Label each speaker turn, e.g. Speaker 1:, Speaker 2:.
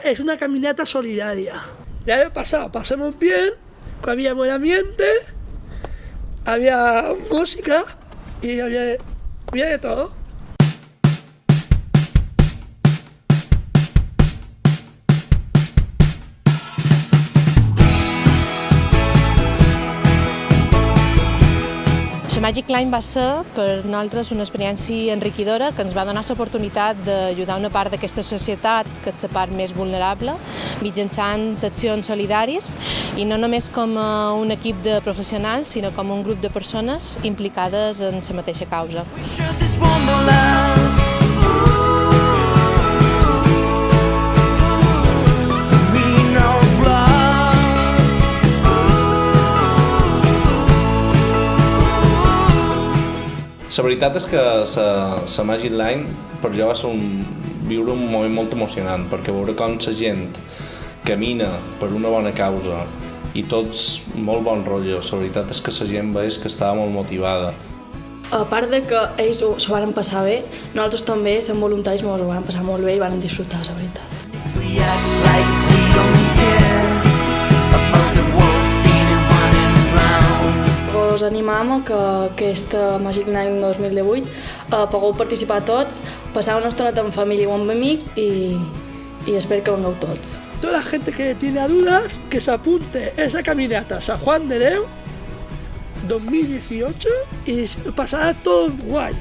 Speaker 1: es una caminata solidaria. Ya he pasado, pasamos bien, había buen ambiente, había música y había de todo.
Speaker 2: La Magic Line va ser per nosaltres una experiència enriquidora que ens va donar l'oportunitat d'ajudar una part d'aquesta societat, que és la part més vulnerable, mitjançant accions solidàries i no només com un equip de professionals, sinó com un grup de persones implicades en la mateixa causa.
Speaker 3: La veritat és que la Magic Line per jo va ser viure un moment molt emocionant, perquè veure com la gent camina per una bona causa i tots molt bon rotllo, la veritat és que la gent veig que estava molt motivada.
Speaker 4: A part de que ells s'ho van passar bé, nosaltres també, sent voluntaris, ens ho van passar molt bé i van disfrutar, la veritat. Us animam a que aquesta Magic Line 2018 pugueu participar tots, passar una estoneta en família o amb amics i espero que vengueu tots.
Speaker 1: Toda la gente que tiene dudas, que se apunte a esa caminata San Juan de Déu 2018 y pasará todo guay.